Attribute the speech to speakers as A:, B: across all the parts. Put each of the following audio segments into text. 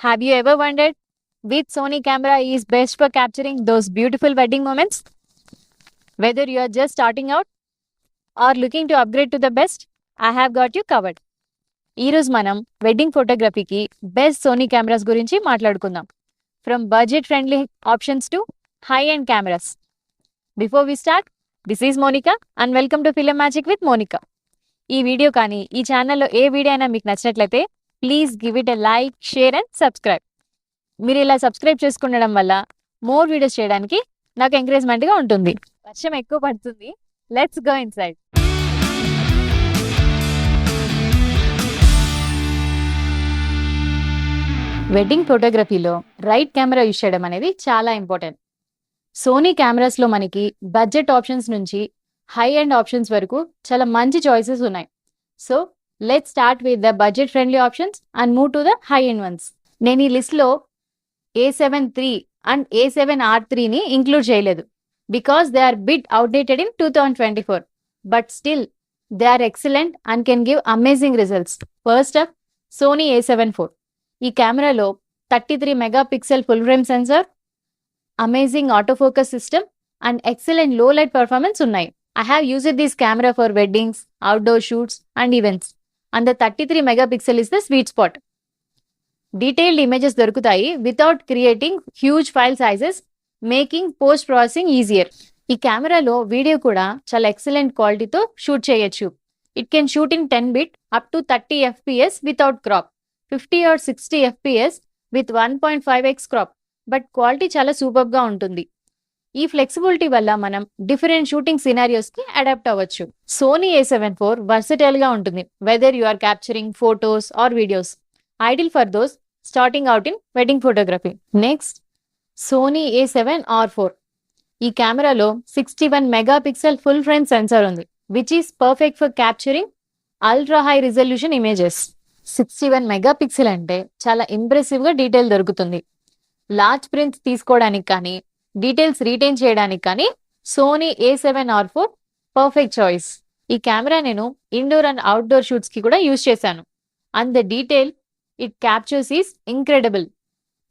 A: Have you ever wondered which Sony camera is best for capturing those beautiful wedding moments? Whether you are just starting out or looking to upgrade to the best, I have got you covered. ఈ రోజు మనం wedding ఫోటోగ్రఫీకి best Sony cameras గురించి మాట్లాడుకుందాం. From budget friendly options to high end cameras. Before we start, this is Monika and welcome to film magic with Monika. ఈ video కానీ ఈ ఛానల్లో ఏ వీడియో అయినా మీకు నచ్చినట్లయితే please give it a like, share and subscribe. మీరు ఇలా సబ్స్క్రైబ్ చేసుకుండడం వల్ల మోర్ వీడియోస్ చేయడానికి నాకు ఎంకరేజ్మెంట్గా ఉంటుంది. వర్షం ఎక్కువ పడుతుంది, లెట్స్ గో ఇన్సైడ్. వెడ్డింగ్ ఫోటోగ్రఫీలో రైట్ కెమెరా యూజ్ చేయడం అనేది చాలా ఇంపార్టెంట్. సోనీ కెమెరాస్లో మనకి బడ్జెట్ ఆప్షన్స్ నుంచి హై ఎండ్ ఆప్షన్స్ వరకు చాలా మంచి చాయిసెస్ ఉన్నాయి. So let's start with the budget friendly options and move to the high end ones. నేను ఈ లిస్ట్లో A7 III అండ్ A7 R3ని ఇంక్లూడ్ చేయలేదు because they are bit outdated in 2024, but still they are excellent and can give amazing results. First up Sony A7 IV. ఈ కెమెరాలో 33 megapixel full frame sensor, amazing autofocus system and excellent low light performance ఉన్నాయి. I have used this camera for weddings, outdoor shoots and events, and the 33 megapixel is the sweet spot. Detailed images దొరుకుతాయి without creating huge file sizes, making post processing easier. ఈ కెమెరాలో video కూడా చాలా excellent క్వాలిటీతో shoot చేయొచ్చు. It can shoot in 10-bit up to 30 fps without crop, 50 or 60 fps with 1.5x crop, but quality చాలా సూపర్గా ఉంటుంది. ఈ ఫ్లెక్సిబిలిటీ వల్ల మనం డిఫరెంట్ షూటింగ్ సినారియోస్ కి అడాప్ట్ అవ్వచ్చు. సోనీ A7 IV వర్సటైల్ గా ఉంటుంది whether you are capturing photos or videos. Ideal for those starting out in wedding photography. Next Sony A7 R4. ఈ కెమెరాలో 61 మెగాపిక్సెల్ ఫుల్ ఫ్రేమ్ సెన్సార్ ఉంది which is perfect for capturing ultra high resolution images. 61 megapixel అంటే చాలా impressive గా detail దొరుకుతుంది. Large prints తీసుకోవడానికి కానీ details retain చేయడానికి కానీ Sony A7 R4 perfect choice. ఈ కెమెరా నేను ఇండోర్ అండ్ అవుట్డోర్ షూట్స్ కి కూడా యూజ్ చేశాను and the detail it captures is incredible.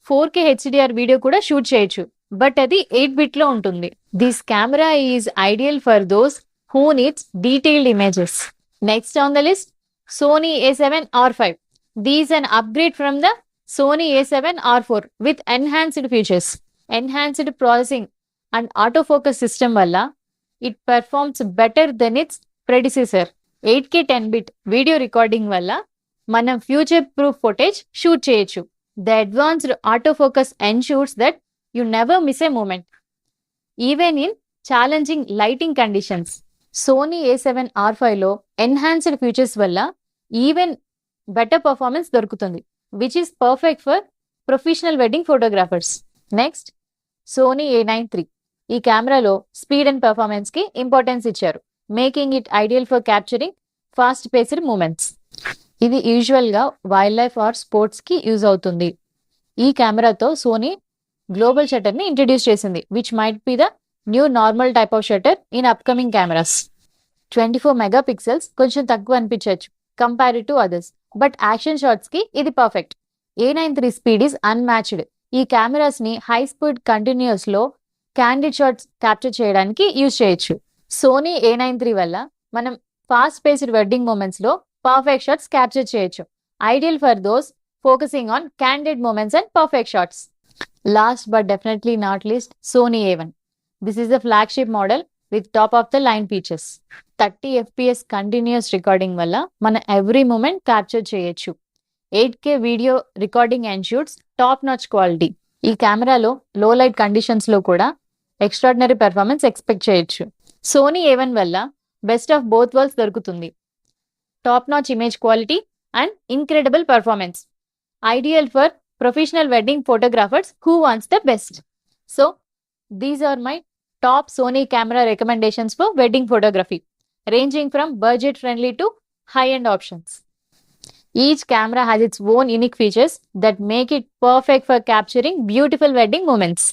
A: 4K HDR video కూడా షూట్ చేయొచ్చు, బట్ అది 8-bit లో ఉంటుంది. This camera is ideal for those who needs detailed images. Next on the list Sony A7 R5. These an upgrade from the Sony A7 R4 with enhanced features. Enhanced processing and autofocus system వల్ల it performs better than its predecessor. 8K 10-bit video recording వల్ల మనం future proof footage shoot చేయొచ్చు. The advanced autofocus ensures that you never miss a moment, even in challenging lighting conditions. Sony A7 R5 లో enhanced features వల్ల even better performance దొరుకుతుంది, which is perfect for professional wedding photographers. Next Sony A9 III. ఈ కెమెరాలో speed and performance కి importance ఇచ్చారు, making it ideal for capturing fast paced moments. ఇది usual గా wildlife or sports కి use అవుతుంది. ఈ కెమెరాతో సోనీ గ్లోబల్ షట్టర్ ని ఇంట్రడ్యూస్ చేసింది which might be the new normal type of shutter in upcoming cameras. 24 megapixels కొంచెం తక్కువ అనిపించవచ్చు compare to others, but action shots కి ఇది పర్ఫెక్ట్. A9 III speed is unmatched. ఈ కెమెరాస్ ని హై స్పీడ్ కంటిన్యూస్ లో క్యాండిడ్ షాట్స్ క్యాప్చర్ చేయడానికి యూజ్ చేయొచ్చు. సోనీ A9 III వల్ల మనం ఫాస్ట్ పేస్డ్ వెడ్డింగ్ మూమెంట్స్ లో పర్ఫెక్ట్ షాట్స్ క్యాప్చర్ చేయొచ్చు. Ideal for those focusing on candid moments and perfect shots. Last but definitely not least Sony A1. This is the flagship model with top of the line features. 30 fps continuous recording వల్ల మన every moment capture చేయొచ్చు. 8K video recording and shoots top notch quality. ఈ కెమెరాలో low light conditions లో కూడా extraordinary performance expect చేయొచ్చు. Sony A1 వల్ల best of both worlds దొరుకుతుంది, top notch image quality and incredible performance. Ideal for professional wedding photographers who wants the best. So these are my top Sony camera recommendations for wedding photography, ranging from budget friendly to high end options. Each camera has its own unique features that make it perfect for capturing beautiful wedding moments.